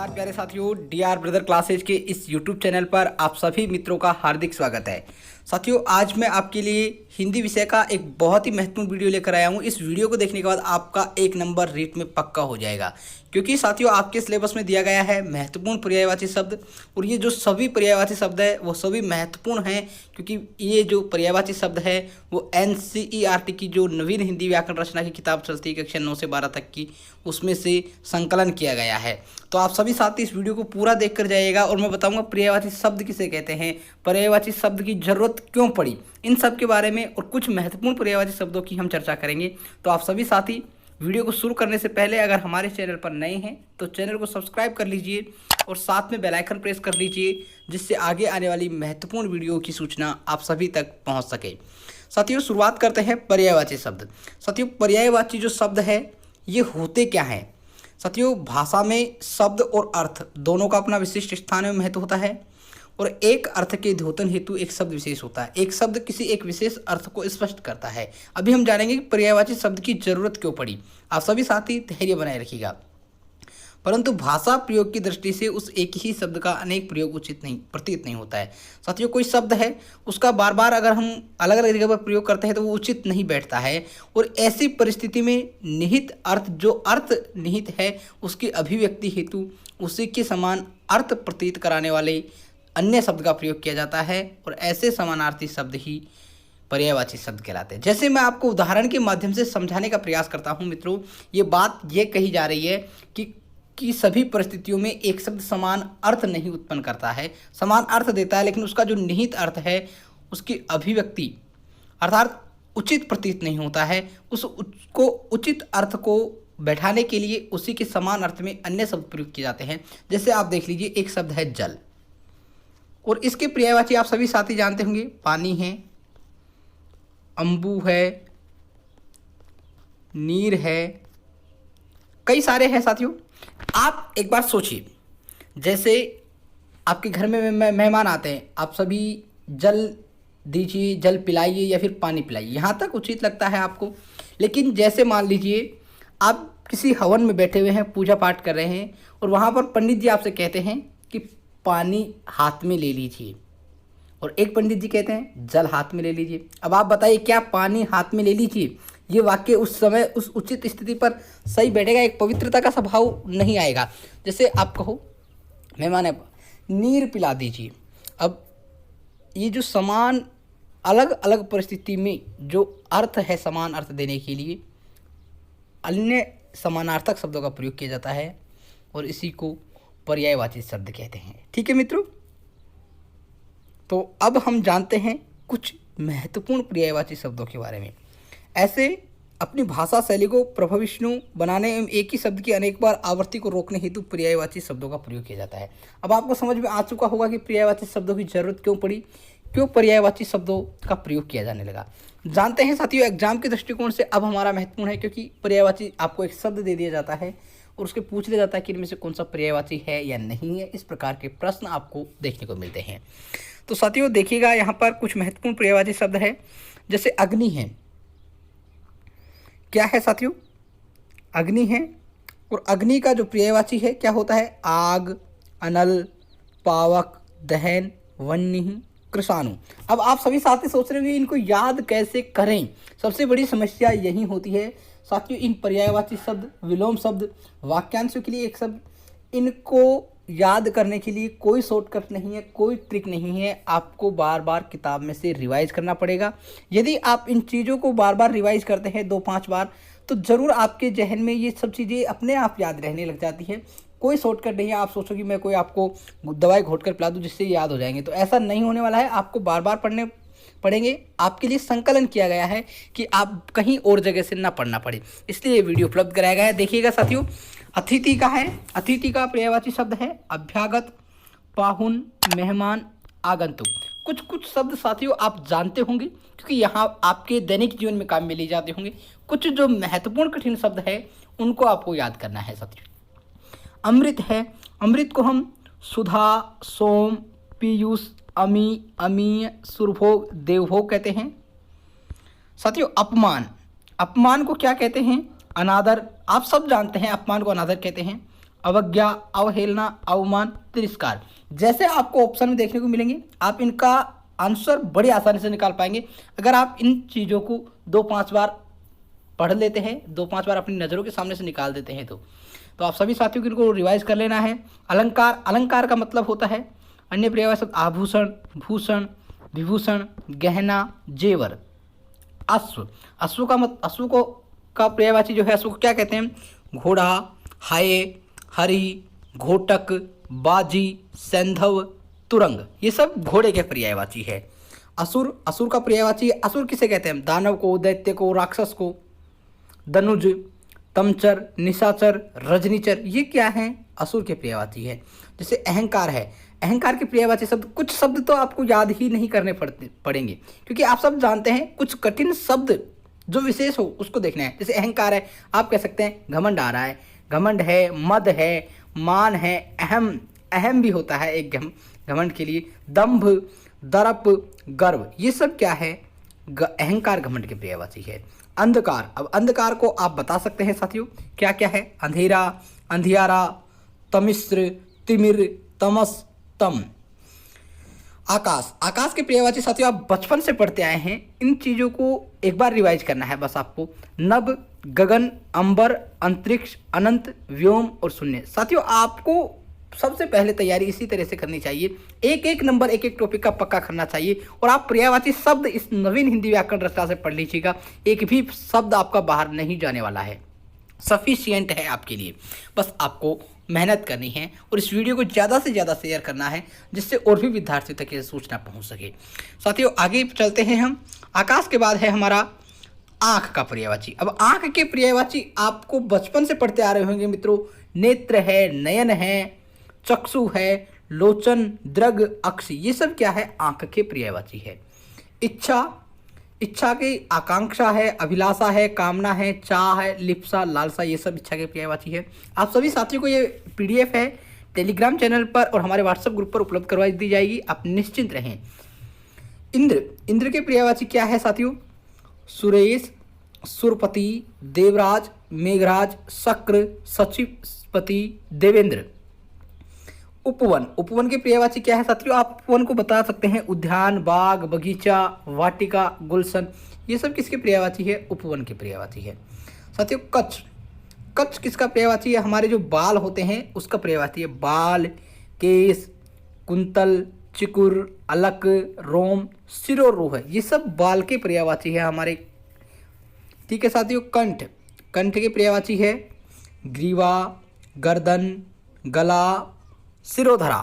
नमस्कार प्यारे साथियों, डीआर ब्रदर क्लासेज के इस यूट्यूब चैनल पर आप सभी मित्रों का हार्दिक स्वागत है। साथियों, आज मैं आपके लिए हिंदी विषय का एक बहुत ही महत्वपूर्ण वीडियो लेकर आया हूं। इस वीडियो को देखने के बाद आपका 1 नंबर रीट में पक्का हो जाएगा, क्योंकि साथियों आपके सिलेबस में दिया गया है महत्वपूर्ण पर्यायवाची शब्द। और ये जो सभी पर्यायवाची शब्द है वो सभी महत्वपूर्ण हैं, क्योंकि ये जो पर्यायवाची शब्द है वो NCERT की जो नवीन हिंदी व्याकरण रचना की किताब चलती है कक्षा 9 से 12 तक की, उसमें से संकलन किया गया है। तो आप सभी साथी इस वीडियो को पूरा देख कर जाइएगा और मैं बताऊंगा पर्यायवाची शब्द किसे कहते हैं, पर्यायवाची शब्द की जरूरत क्यों पड़ी, इन सब के बारे में और कुछ महत्वपूर्ण पर्यायवाची शब्दों की हम चर्चा करेंगे। तो आप सभी साथी वीडियो को शुरू करने से पहले अगर हमारे चैनल पर नए हैं तो चैनल को सब्सक्राइब कर लीजिए और साथ में बेल आइकन प्रेस कर लीजिए, जिससे आगे आने वाली महत्वपूर्ण वीडियो की सूचना आप सभी तक पहुंच सके। साथियों, शुरुआत करते हैं पर्यायवाची शब्द। साथियों, पर्यायवाची जो शब्द है ये होते क्या हैं? साथियों, भाषा में शब्द और अर्थ दोनों का अपना विशिष्ट स्थान में महत्व होता है और एक अर्थ के द्योतन हेतु एक शब्द विशेष होता है। एक शब्द किसी एक विशेष अर्थ को स्पष्ट करता है। अभी हम जानेंगे कि पर्यायवाची शब्द की जरूरत क्यों पड़ी। आप सभी साथी धैर्य बनाए रखिएगा। परंतु भाषा प्रयोग की दृष्टि से उस एक ही शब्द का अनेक प्रयोग उचित नहीं प्रतीत नहीं होता है। साथियों, कोई शब्द है उसका बार बार अगर हम अलग अलग जगह पर प्रयोग करते हैं तो वो उचित नहीं बैठता है, और ऐसी परिस्थिति में निहित अर्थ जो अर्थ निहित है उसकी अभिव्यक्ति हेतु उसी के समान अर्थ प्रतीत कराने वाले अन्य शब्द का प्रयोग किया जाता है, और ऐसे समानार्थी शब्द ही पर्यायवाची शब्द कहलाते हैं। जैसे मैं आपको उदाहरण के माध्यम से समझाने का प्रयास करता हूँ मित्रों, ये बात ये कही जा रही है कि सभी परिस्थितियों में एक शब्द समान अर्थ नहीं उत्पन्न करता है, समान अर्थ देता है, लेकिन उसका जो निहित अर्थ है उसकी अभिव्यक्ति अर्थात उचित प्रतीत नहीं होता है। उसको उचित अर्थ को बैठाने के लिए उसी के समान अर्थ में अन्य शब्द प्रयोग किए जाते हैं। जैसे आप देख लीजिए, एक शब्द है जल, और इसके पर्यायवाची आप सभी साथी जानते होंगे, पानी है, अंबु है, नीर है, कई सारे हैं। साथियों, आप एक बार सोचिए, जैसे आपके घर में मेहमान आते हैं, आप सभी जल दीजिए, जल पिलाइए या फिर पानी पिलाइए, यहाँ तक उचित लगता है आपको। लेकिन जैसे मान लीजिए आप किसी हवन में बैठे हुए हैं, पूजा पाठ कर रहे हैं, और वहाँ पर पंडित जी आपसे कहते हैं कि पानी हाथ में ले लीजिए, और एक पंडित जी कहते हैं जल हाथ में ले लीजिए। अब आप बताइए, क्या पानी हाथ में ले लीजिए ये वाक्य उस समय उस उचित स्थिति पर सही बैठेगा? एक पवित्रता का स्वभाव नहीं आएगा। जैसे आप कहो मेहमान है, नीर पिला दीजिए। अब ये जो समान अलग अलग परिस्थिति में जो अर्थ है समान अर्थ देने के लिए अन्य समानार्थक शब्दों का प्रयोग किया जाता है, और इसी को पर्यायवाची शब्द कहते हैं। ठीक है मित्रों, तो अब हम जानते हैं कुछ महत्वपूर्ण पर्यायवाची शब्दों के बारे में। ऐसे अपनी भाषा शैली को प्रभाविष्णु बनाने एवं एक ही शब्द की अनेक बार आवृत्ति को रोकने हेतु पर्यायवाची शब्दों का प्रयोग किया जाता है। अब आपको समझ में आ चुका होगा कि पर्यायवाची शब्दों की जरूरत क्यों पड़ी, क्यों पर्यायवाची शब्दों का प्रयोग किया जाने लगा। जानते हैं साथियों, एग्जाम के दृष्टिकोण से अब हमारा महत्वपूर्ण है, क्योंकि पर्यायवाची आपको एक शब्द दे दिया जाता है और उसके पूछ लिया जाता है कि इनमें से कौन सा पर्यायवाची है या नहीं है। इस प्रकार के प्रश्न आपको देखने को मिलते हैं। तो साथियों देखिएगा, यहाँ पर कुछ महत्वपूर्ण पर्यायवाची शब्द है। जैसे अग्नि है, क्या है साथियों? अग्नि है, और अग्नि का जो पर्यायवाची है क्या होता है? आग, अनल, पावक, दहन, वह्नि, कृषाणु। अब आप सभी साथी सोच रहे होंगे इनको याद कैसे करें। सबसे बड़ी समस्या यही होती है साथियों, इन पर्यायवाची शब्द, विलोम शब्द, वाक्यांशों के लिए एक शब्द, इनको याद करने के लिए कोई शॉर्टकट नहीं है, कोई ट्रिक नहीं है। आपको बार बार किताब में से रिवाइज करना पड़ेगा। यदि आप इन चीज़ों को बार बार रिवाइज करते हैं 2-5 बार, तो ज़रूर आपके जहन में ये सब चीज़ें अपने आप याद रहने लग जाती है। कोई शॉर्टकट नहीं है। आप सोचो कि मैं कोई आपको दवाई घोट कर पिला दूँ जिससे याद हो जाएंगे, तो ऐसा नहीं होने वाला है। आपको बार बार पढ़ने पढ़ेंगे। आपके लिए संकलन किया गया है कि आप कहीं और जगह से ना पढ़ना पड़े, इसलिए ये वीडियो उपलब्ध कराया गया है। देखिएगा साथियों, अतिथि का है, अतिथि का पर्यायवाची शब्द है अभ्यागत, पाहुन, मेहमान, आगंतुक। कुछ कुछ शब्द साथियों आप जानते होंगे, क्योंकि यहाँ आपके दैनिक जीवन में काम में लिए जाते होंगे। कुछ जो महत्वपूर्ण कठिन शब्द है उनको आपको याद करना है साथियों। अमृत है, अमृत को हम सुधा, सोम, पीयूष, अमी, अमीय, सुरभोग, देवभोग कहते हैं। साथियों अपमान, अपमान को क्या कहते हैं? अनादर। आप सब जानते हैं अपमान को अनादर कहते हैं। अवज्ञा, अवहेलना, अवमान, तिरस्कार। जैसे आपको ऑप्शन में देखने को मिलेंगे, आप इनका आंसर बड़ी आसानी से निकाल पाएंगे अगर आप इन चीज़ों को 2-5 बार पढ़ लेते हैं, 2-5 बार अपनी नज़रों के सामने से निकाल देते हैं। तो आप सभी साथियों को इनको रिवाइज कर लेना है। अलंकार, अलंकार का मतलब होता है अन्य पर्यायवाची शब्द आभूषण, भूषण, विभूषण, गहना, जेवर। अश्व, अश्व को का पर्यायवाची जो है, अश्व को क्या कहते हैं? घोड़ा, हाय, हरि, घोटक, बाजी, सैंधव, तुरंग। ये सब घोड़े के पर्यायवाची है। असुर, असुर का पर्यायवाची, असुर किसे कहते हैं? दानव को, दैत्य को, राक्षस को। दनुज, तमचर, निशाचर, रजनीचर, ये क्या है? असुर के पर्यायवाची है। जैसे अहंकार है, अहंकार के पर्यायवाची शब्द, कुछ शब्द तो आपको याद ही नहीं करने पड़ेंगे क्योंकि आप सब जानते हैं। कुछ कठिन शब्द जो विशेष हो उसको देखना है। जैसे अहंकार है, आप कह सकते हैं घमंड आ रहा है, घमंड है, मद है, मान है, अहम, अहम भी होता है एक घमंड के लिए। दंभ, दर्प, गर्व, ये सब क्या है? अहंकार घमंड के पर्यायवाची है। अंधकार, अब अंधकार को आप बता सकते हैं साथियों क्या क्या है? अंधेरा, अंधियारा, तमिश्र, तिमिर, तमस, तम। आकाश, आकाश के पर्यायवाची साथियों आप बचपन से पढ़ते आए हैं, इन चीज़ों को एक बार रिवाइज करना है बस आपको। नभ, गगन, अंबर, अंतरिक्ष, अनंत, व्योम और शून्य। साथियों आपको सबसे पहले तैयारी इसी तरह से करनी चाहिए, एक एक नंबर, एक एक टॉपिक का पक्का करना चाहिए। और आप पर्यायवाची शब्द इस नवीन हिंदी व्याकरण रचना से पढ़ लीजिएगा, एक भी शब्द आपका बाहर नहीं जाने वाला है, सफिशिएंट है आपके लिए। बस आपको मेहनत करनी है और इस वीडियो को ज़्यादा से ज़्यादा शेयर करना है जिससे और भी विद्यार्थियों तक ये सूचना पहुंच सके। साथियों आगे चलते हैं हम। आकाश के बाद है हमारा आँख का पर्यायवाची। अब आँख के पर्यायवाची आपको बचपन से पढ़ते आ रहे होंगे मित्रों। नेत्र है, नयन है, चक्षु है, लोचन, दृग, अक्ष, ये सब क्या है? आँख के पर्यायवाची है। इच्छा, इच्छा की आकांक्षा है, अभिलाषा है, कामना है, चाह है, लिप्सा, लालसा, ये सब इच्छा के पर्यायवाची है। आप सभी साथियों को ये पीडीएफ है टेलीग्राम चैनल पर और हमारे व्हाट्सएप ग्रुप पर उपलब्ध करवा दी जाएगी, आप निश्चिंत रहें। इंद्र, इंद्र के पर्यायवाची क्या है साथियों? सुरेश, सुरपति, देवराज, मेघराज, शक्र, सचिवपति, देवेंद्र। उपवन, उपवन के पर्यायवाची क्या है साथियों? आप उपवन को बता सकते हैं उद्यान, बाग, बगीचा, वाटिका, गुलशन, ये सब किसके पर्यायवाची है? उपवन के पर्यायवाची है। साथियों कच्छ, कच्छ किसका पर्यायवाची है? हमारे जो बाल होते हैं उसका पर्यायवाची है। बाल, केस, कुंतल, चिकुर, अलक, रोम, सिरोरूह, ये सब बाल के पर्यायवाची है हमारे। ठीक है साथियों। कंठ, कंठ के पर्यायवाची है ग्रीवा, गर्दन, गला, सिरोधरा।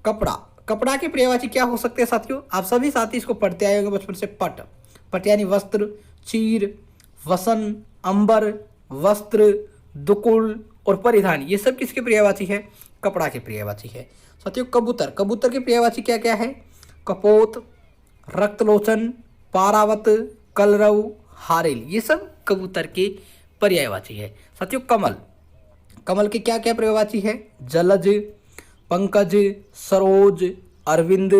कपड़ा, कपड़ा के पर्यायवाची क्या हो सकते हैं साथियों? आप सभी साथी इसको पढ़ते आए होंगे बचपन से। पट, पट यानी वस्त्र, चीर, वसन, अंबर, वस्त्र, दुकुल और परिधान, ये सब किसके पर्यायवाची है? कपड़ा के पर्यायवाची है। साथियों कबूतर, कबूतर के पर्यायवाची क्या क्या है? कपोत, रक्तलोचन, पारावत, कलरव, हारेल, ये सब कबूतर के पर्यायवाची है। साथियों कमल, कमल के क्या क्या पर्यायवाची है? जलज, पंकज, सरोज, अरविंद,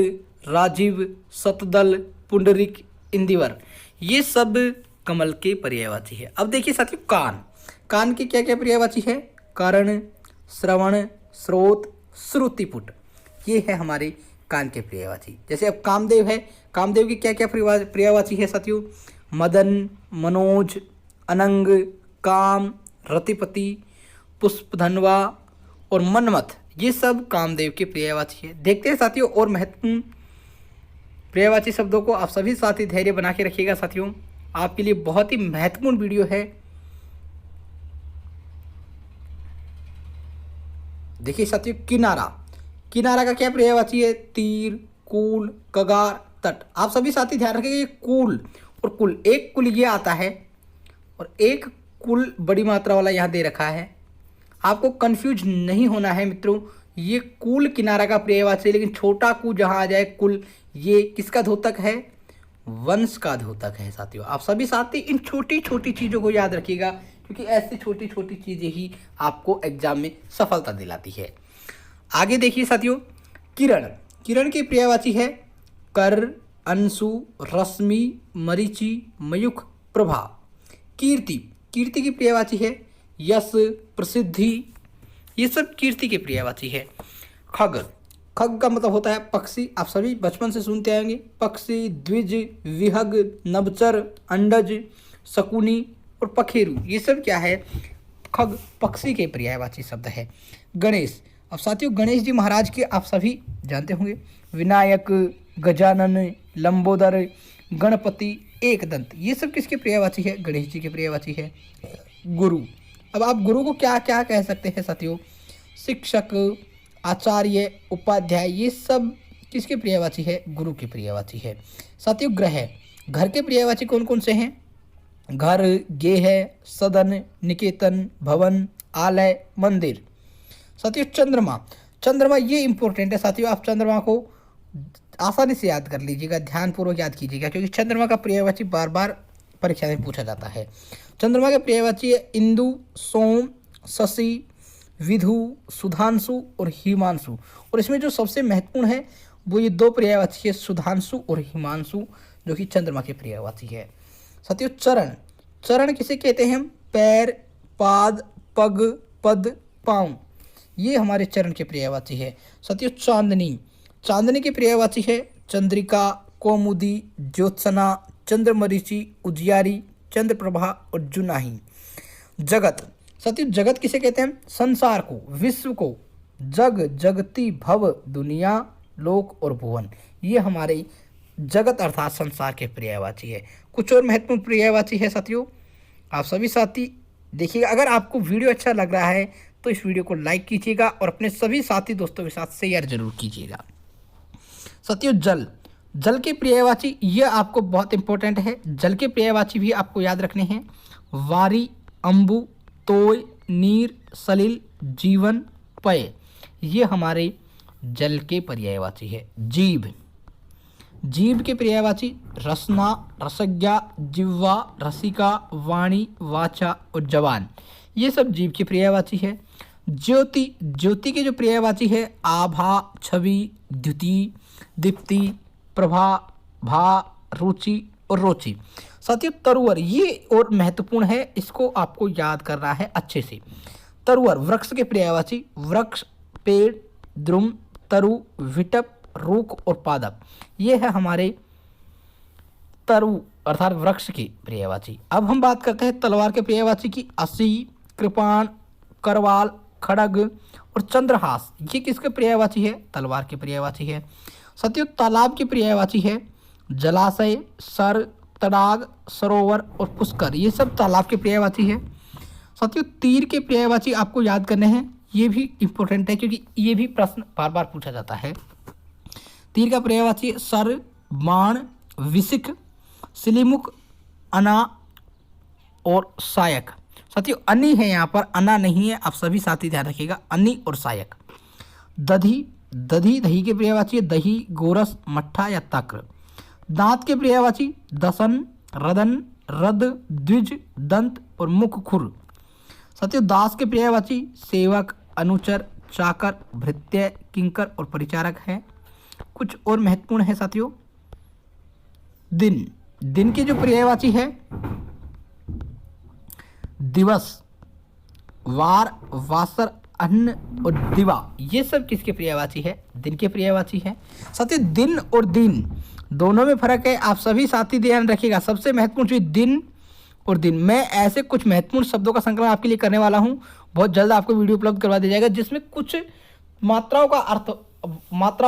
राजीव, शतदल, पुंडरिक, इंदिवर, ये सब कमल के पर्यायवाची है। अब देखिए साथियों कान, कान के क्या क्या पर्यायवाची है? कर्ण, श्रवण, स्रोत, श्रुतिपुट, ये है हमारे कान के पर्यायवाची। जैसे अब कामदेव है, कामदेव की क्या क्या पर्यायवाची है साथियों? मदन, मनोज, अनंग, काम, रतिपति, पुष्पधनवा और मनमथ, ये सब कामदेव के पर्यायवाची है। देखते हैं साथियों और महत्वपूर्ण पर्यायवाची शब्दों को। आप सभी साथी धैर्य बना के रखिएगा साथियों, आपके लिए बहुत ही महत्वपूर्ण वीडियो है। देखिए साथियों किनारा, किनारा का क्या पर्यायवाची है? तीर, कूल, कगार, तट। आप सभी साथी ध्यान रखिए कूल और कुल, एक कुल ये आता है और एक कुल बड़ी मात्रा वाला यहाँ दे रखा है। आपको कंफ्यूज नहीं होना है मित्रों, ये कुल किनारा का पर्यायवाची है, लेकिन छोटा कु जहाँ आ जाए कुल, ये किसका द्योतक है? वंश का द्योतक है साथियों। आप सभी साथी इन छोटी छोटी चीज़ों को याद रखिएगा क्योंकि ऐसी छोटी छोटी चीज़ें ही आपको एग्जाम में सफलता दिलाती है। आगे देखिए साथियों किरण, किरण की पर्यायवाची है कर, अंशु, रश्मि, मरीचि, मयूख, प्रभा। कीर्ति, कीर्ति की पर्यायवाची है यश, प्रसिद्धि, ये सब कीर्ति के पर्यायवाची है। खग, खग का मतलब होता है पक्षी। आप सभी बचपन से सुनते आएंगे, पक्षी, द्विज, विहग, नभचर, अंडज, शकुनी और पखेरु, ये सब क्या है, खग पक्षी के पर्यायवाची शब्द है। गणेश, अब साथियों गणेश जी महाराज के आप सभी जानते होंगे, विनायक, गजानन, लंबोदर, गणपति, एकदंत, ये सब किसके पर्यायवाची है, गणेश जी के पर्यायवाची है। गुरु, अब आप गुरु को क्या क्या कह सकते हैं साथियों, शिक्षक, आचार्य, उपाध्याय, ये सब किसके पर्यायवाची है, गुरु के पर्यायवाची है। साथियों ग्रह, घर के पर्यायवाची कौन कौन से हैं, घर, गेह, सदन, निकेतन, भवन, आलय, मंदिर। साथियों चंद्रमा, चंद्रमा ये इंपॉर्टेंट है साथियों, आप चंद्रमा को आसानी से याद कर लीजिएगा, ध्यानपूर्वक याद कीजिएगा, क्योंकि चंद्रमा का पर्यायवाची बार बार परीक्षा में पूछा जाता है। चंद्रमा के पर्यायवाची है इंदु, सोम, शशि, विधु, सुधांशु और हिमांशु। और इसमें जो सबसे महत्वपूर्ण है वो ये दो पर्यायवाची है, सुधांशु और हिमांशु, जो कि चंद्रमा के पर्यायवाची है। साथियों चरण, चरण किसे कहते हैं, पैर, पाद, पग, पद, पाँव, ये हमारे चरण के पर्यायवाची है। साथियों चांदनी, चांदनी के पर्यायवाची है चंद्रिका, कौमुदी, ज्योत्सना, चंद्रमरीचि, उजियारी, चंद्रप्रभा और जुनाही। जगत, साथियों जगत किसे कहते हैं, संसार को, विश्व को, जग, जगती, भव, दुनिया, लोक और भुवन, ये हमारे जगत अर्थात संसार के पर्यायवाची है। कुछ और महत्वपूर्ण पर्यायवाची है साथियों, आप सभी साथी देखिएगा। अगर आपको वीडियो अच्छा लग रहा है तो इस वीडियो को लाइक कीजिएगा और अपने सभी साथी दोस्तों के साथ शेयर जरूर कीजिएगा। साथियों जल, जल के पर्यायवाची ये आपको बहुत इंपॉर्टेंट है, जल के पर्यायवाची भी आपको याद रखने हैं, वारी, अंबु, तोय, नीर, सलिल, जीवन, पय, ये हमारे जल के पर्यायवाची है। जीभ, जीभ के पर्यायवाची रसना, रसज्ञा, जिह्वा, रसिका, वाणी, वाचा और जवान, ये सब जीभ के पर्यायवाची है। ज्योति, ज्योति के जो पर्यायवाची है आभा, छवि, द्युति, दीप्ति, प्रभा, भा, रुचि और रोचि। साथियों तरुवर ये और महत्वपूर्ण है, इसको आपको याद करना है अच्छे से। तरुवर वृक्ष के पर्यायवाची वृक्ष, पेड़, द्रुम, तरु, विटप, रूख और पादप, ये है हमारे तरु अर्थात वृक्ष की पर्यायवाची। अब हम बात करते हैं तलवार के पर्यायवाची की। असी, कृपाण, करवाल, खड़ग और चंद्रहास, ये किसके पर्यायवाची है, तलवार के पर्यायवाची है। साथियों तालाब की पर्यायवाची है जलाशय, सर, तड़ाग, सरोवर और पुष्कर, ये सब तालाब के पर्यायवाची है। साथियों तीर के पर्यायवाची आपको याद करने हैं, ये भी इंपॉर्टेंट है क्योंकि ये भी प्रश्न बार बार पूछा जाता है। तीर का पर्यायवाची सर, बाण, विसिक, सिलीमुख, अना और सायक। साथियों अनि है यहाँ पर, अना नहीं है, आप सभी साथी ध्यान रखिएगा, अनि और सायक। दधी, दधी दही के पर्यायवाची है दही, गोरस, मट्ठा या तक्र। दांत के पर्यायवाची दसन, रदन, रद, द्विज, दंत और मुख, खुर। साथियों दास के पर्यायवाची सेवक, अनुचर, चाकर, भृत्य, किंकर और परिचारक है। कुछ और महत्वपूर्ण है साथियों, दिन, दिन के जो पर्यायवाची है दिवस, वार, वासर, अन्न और दिवा, ये सब किसके पर्यायवाची है, दिन के पर्यायवाची है। साथियों दिन और दिन दोनों में फर्क है, आप सभी साथी ध्यान रखिएगा। सबसे महत्वपूर्ण चीज दिन और दिन, मैं ऐसे कुछ महत्वपूर्ण शब्दों का संकलन आपके लिए करने वाला हूं, बहुत जल्द आपको वीडियो उपलब्ध करवा दिया जाएगा, जिसमें कुछ मात्राओं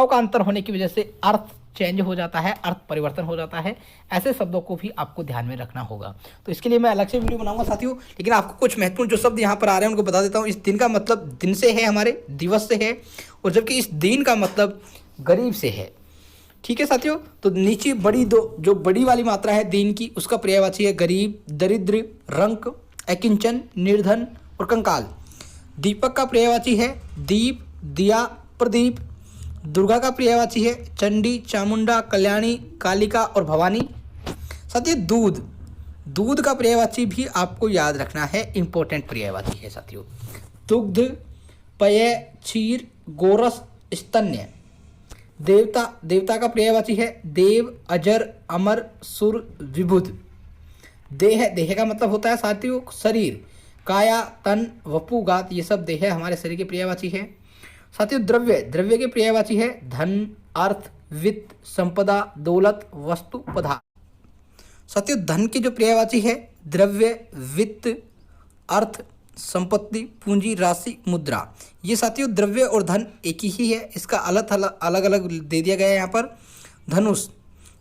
का अंतर होने की वजह से अर्थ चेंज हो जाता है, अर्थ परिवर्तन हो जाता है, ऐसे शब्दों को भी आपको ध्यान में रखना होगा। तो इसके लिए मैं अलग से वीडियो बनाऊंगा साथियों, लेकिन आपको कुछ महत्वपूर्ण जो शब्द यहाँ पर आ रहे हैं उनको बता देता हूँ। इस दिन का मतलब दिन से है, हमारे दिवस से है, और जबकि इस दिन का मतलब गरीब से है। ठीक है साथियों, तो नीचे बड़ी दो जो बड़ी वाली मात्रा है दिन की, उसका पर्यायवाची है गरीब, दरिद्र, रंक, अकिंचन, निर्धन और कंकाल। दीपक का पर्यायवाची है दीप, दिया, प्रदीप। दुर्गा का पर्यायवाची है चंडी, चामुंडा, कल्याणी, कालिका और भवानी। साथियों दूध, दूध का पर्यायवाची भी आपको याद रखना है, इंपॉर्टेंट पर्यायवाची है साथियों। दुग्ध, पय, क्षीर, गोरस, स्तन्य। देवता, देवता का पर्यायवाची है देव, अजर, अमर, सुर, विबुध। देह, देह का मतलब होता है साथियों शरीर, काया, तन, वपु, गात, ये सब देह है हमारे शरीर के पर्यायवाची है। साथियों द्रव्य, द्रव्य के पर्यायवाची है धन, अर्थ, वित्त, संपदा, दौलत, वस्तु, पदार्थ। साथियों धन के जो पर्यायवाची है द्रव्य, वित्त, अर्थ, संपत्ति, पूंजी, राशि, मुद्रा। ये साथियों द्रव्य और धन एक ही है, इसका अलग अलग दे दिया गया है यहाँ पर। धनुष,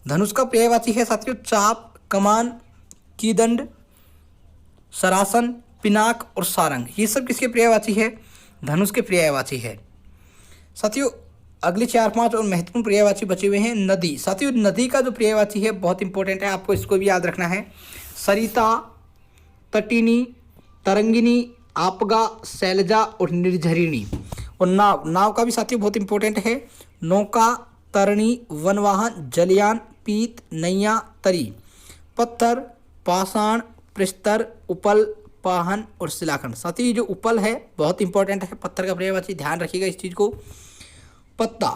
धनुष का पर्यायवाची है साथियों चाप, कमान, कीदंड, सरासन, पिनाक और सारंग। ये सब किसके पर्यायवाची है? धनुष के पर्यायवाची है। साथियों अगले 4-5 और महत्वपूर्ण पर्यायवाची बचे हुए हैं। नदी, साथियों नदी का जो पर्यायवाची है बहुत इंपॉर्टेंट है, आपको इसको भी याद रखना है। सरिता, तटिनी, तरंगिनी, आपगा, शैलजा और निर्झरिणी। और नाव, नाव का भी साथियों बहुत इंपॉर्टेंट है। नौका, तरणी, वनवाहन, जलयान, पीत, नैया, तरी। पत्थर, पाषाण, प्रस्तर, उपल, पाहन और शिलाखंड। साथियों ये जो उपल है बहुत इंपॉर्टेंट है, पत्थर का पर्यायवाची, ध्यान रखिएगा इस चीज को। पत्ता,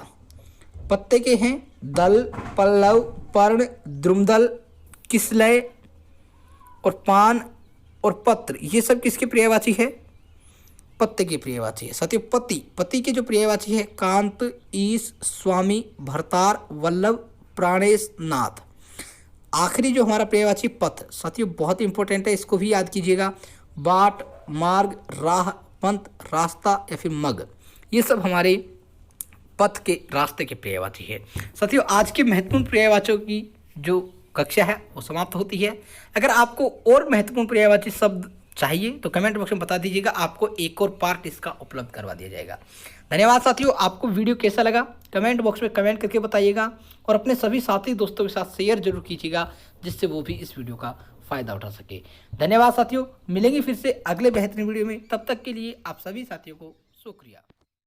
पत्ते के हैं दल, पल्लव, पर्ण, द्रुमदल, किसलय और पान और पत्र। ये सब किसके पर्यायवाची है? पत्ते के पर्यायवाची है। साथियों पति, पति के जो पर्यायवाची है कांत, ईश, स्वामी, भरतार, वल्लभ, प्राणेश, नाथ। आखिरी जो हमारा पर्यायवाची पथ, साथियों बहुत इंपॉर्टेंट है, इसको भी याद कीजिएगा। बाट, मार्ग, राह, पंथ, रास्ता या फिर मग। ये सब हमारे पथ के रास्ते के पर्यायवाची है। साथियों आज के महत्वपूर्ण पर्यायवाचियों की जो कक्षा है वो समाप्त होती है। अगर आपको और महत्वपूर्ण पर्यायवाची शब्द चाहिए तो कमेंट बॉक्स में बता दीजिएगा, आपको एक और पार्ट इसका उपलब्ध करवा दिया जाएगा। धन्यवाद साथियों, आपको वीडियो कैसा लगा कमेंट बॉक्स में कमेंट करके बताइएगा और अपने सभी साथी दोस्तों के साथ शेयर जरूर कीजिएगा, जिससे वो भी इस वीडियो का फ़ायदा उठा सके। धन्यवाद साथियों, मिलेंगे फिर से अगले बेहतरीन वीडियो में, तब तक के लिए आप सभी साथियों को शुक्रिया।